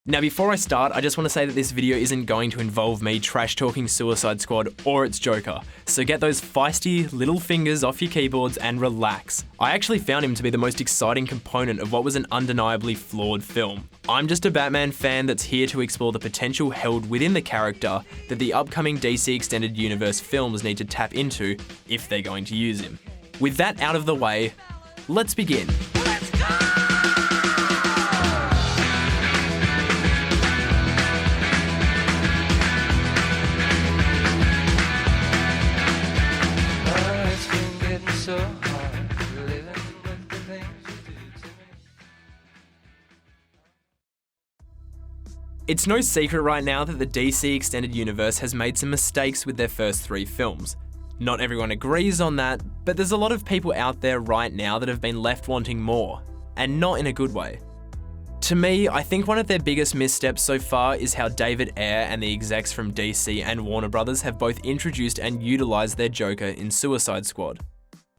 Now before I start, I just want to say that this video isn't going to involve me trash-talking Suicide Squad or its Joker, so get those feisty little fingers off your keyboards and relax. I actually found him to be the most exciting component of what was an undeniably flawed film. I'm just a Batman fan that's here to explore the potential held within the character that the upcoming DC Extended Universe films need to tap into if they're going to use him. With that out of the way, let's begin. Let's go! It's no secret right now that the DC Extended Universe has made some mistakes with their first 3 films. Not everyone agrees on that, but there's a lot of people out there right now that have been left wanting more, and not in a good way. To me, I think one of their biggest missteps so far is how David Ayer and the execs from DC and Warner Brothers have both introduced and utilised their Joker in Suicide Squad.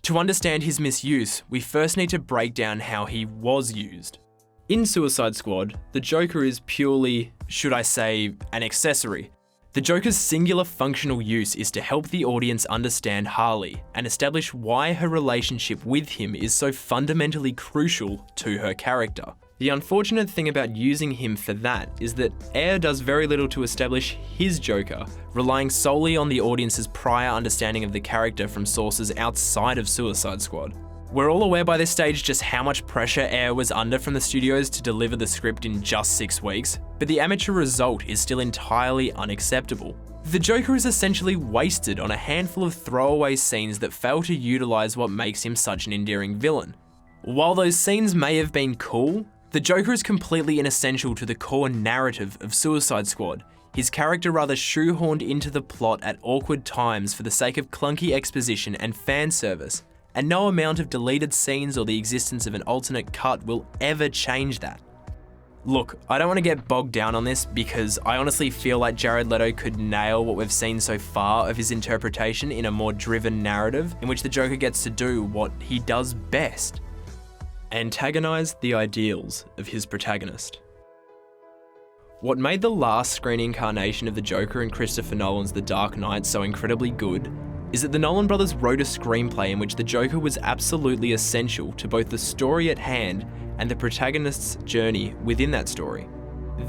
To understand his misuse, we first need to break down how he was used. In Suicide Squad, the Joker is purely, should I say, an accessory. The Joker's singular functional use is to help the audience understand Harley and establish why her relationship with him is so fundamentally crucial to her character. The unfortunate thing about using him for that is that Ayer does very little to establish his Joker, relying solely on the audience's prior understanding of the character from sources outside of Suicide Squad. We're all aware by this stage just how much pressure Ayer was under from the studios to deliver the script in just 6 weeks, but the amateur result is still entirely unacceptable. The Joker is essentially wasted on a handful of throwaway scenes that fail to utilise what makes him such an endearing villain. While those scenes may have been cool, the Joker is completely inessential to the core narrative of Suicide Squad, his character rather shoehorned into the plot at awkward times for the sake of clunky exposition and fan service. And no amount of deleted scenes or the existence of an alternate cut will ever change that. Look, I don't want to get bogged down on this because I honestly feel like Jared Leto could nail what we've seen so far of his interpretation in a more driven narrative in which the Joker gets to do what he does best: antagonize the ideals of his protagonist. What made the last screen incarnation of the Joker in Christopher Nolan's The Dark Knight so incredibly good is that the Nolan brothers wrote a screenplay in which the Joker was absolutely essential to both the story at hand and the protagonist's journey within that story.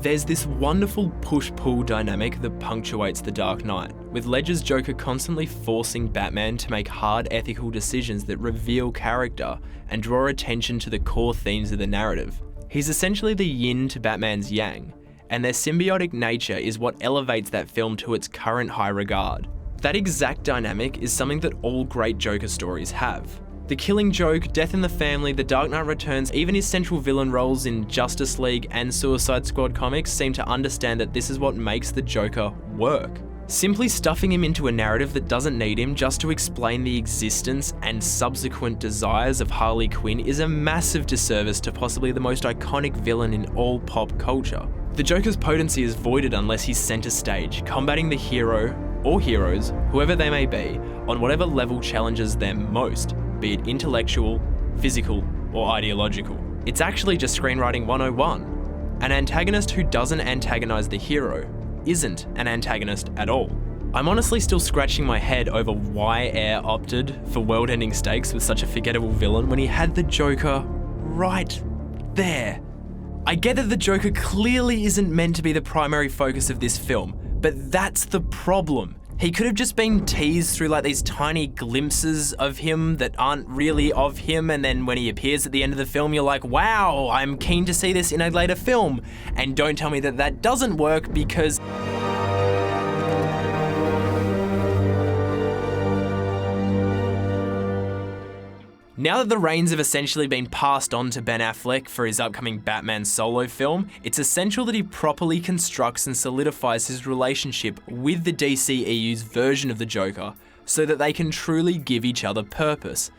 There's this wonderful push-pull dynamic that punctuates The Dark Knight, with Ledger's Joker constantly forcing Batman to make hard ethical decisions that reveal character and draw attention to the core themes of the narrative. He's essentially the yin to Batman's yang, and their symbiotic nature is what elevates that film to its current high regard. That exact dynamic is something that all great Joker stories have. The Killing Joke, Death in the Family, The Dark Knight Returns, even his central villain roles in Justice League and Suicide Squad comics seem to understand that this is what makes the Joker work. Simply stuffing him into a narrative that doesn't need him just to explain the existence and subsequent desires of Harley Quinn is a massive disservice to possibly the most iconic villain in all pop culture. The Joker's potency is voided unless he's centre stage, combating the hero, or heroes, whoever they may be, on whatever level challenges them most, be it intellectual, physical, or ideological. It's actually just screenwriting 101. An antagonist who doesn't antagonize the hero isn't an antagonist at all. I'm honestly still scratching my head over why Ayer opted for world-ending stakes with such a forgettable villain when he had the Joker right there. I get that the Joker clearly isn't meant to be the primary focus of this film, but that's the problem. He could have just been teased through like these tiny glimpses of him that aren't really of him, and then when he appears at the end of the film, you're like, wow, I'm keen to see this in a later film. And don't tell me that that doesn't work because... Now that the reins have essentially been passed on to Ben Affleck for his upcoming Batman solo film, it's essential that he properly constructs and solidifies his relationship with the DCEU's version of the Joker so that they can truly give each other purpose.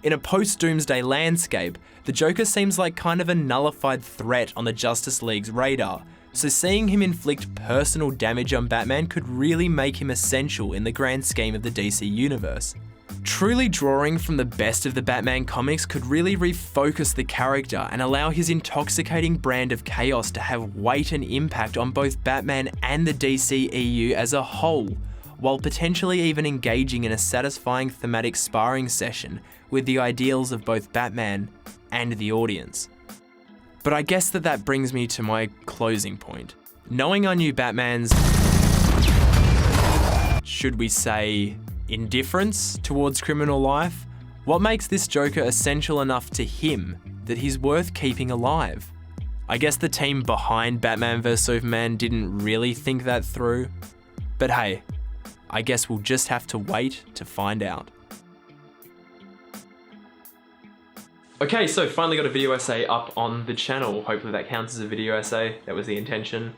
In a post-Doomsday landscape, the Joker seems like kind of a nullified threat on the Justice League's radar, so seeing him inflict personal damage on Batman could really make him essential in the grand scheme of the DC universe. Truly drawing from the best of the Batman comics could really refocus the character and allow his intoxicating brand of chaos to have weight and impact on both Batman and the DCEU as a whole, while potentially even engaging in a satisfying thematic sparring session with the ideals of both Batman and the audience. But I guess that brings me to my closing point. Knowing I knew Batman's, should we say, indifference towards criminal life, what makes this Joker essential enough to him that he's worth keeping alive? I guess the team behind Batman vs Superman didn't really think that through, but hey, I guess we'll just have to wait to find out. Okay, so finally got a video essay up on the channel. Hopefully that counts as a video essay. That was the intention.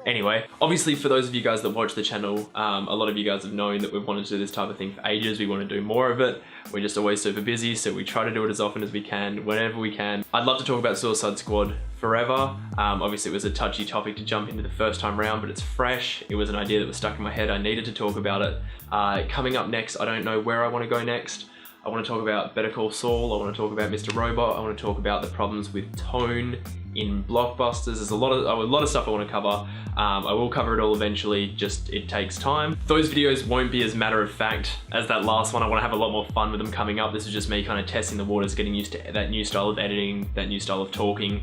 Anyway, obviously for those of you guys that watch the channel, a lot of you guys have known that we've wanted to do this type of thing for ages. We want to do more of it. We're just always super busy, so we try to do it as often as we can, whenever we can. I'd love to talk about Suicide Squad forever. Obviously it was a touchy topic to jump into the first time round, but it's fresh. It was an idea that was stuck in my head. I needed to talk about it. Coming up next, I don't know where I want to go next. I want to talk about Better Call Saul. I want to talk about Mr. Robot. I want to talk about the problems with tone in blockbusters. There's a lot of stuff I want to cover. I will cover it all eventually, just it takes time. Those videos won't be as matter of fact as that last one. I want to have a lot more fun with them coming up. This is just me kind of testing the waters, getting used to that new style of editing, that new style of talking.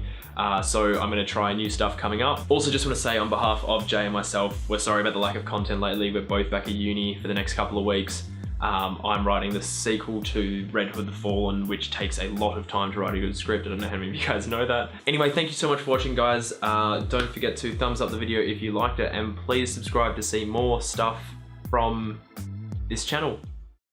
So I'm going to try new stuff coming up. Also just want to say on behalf of Jay and myself, we're sorry about the lack of content lately. We're both back at uni for the next couple of weeks. I'm writing the sequel to Red Hood the Fallen, which takes a lot of time to write a good script. I don't know how many of you guys know that. Anyway, thank you so much for watching, guys. Don't forget to thumbs up the video if you liked it, and please subscribe to see more stuff from this channel.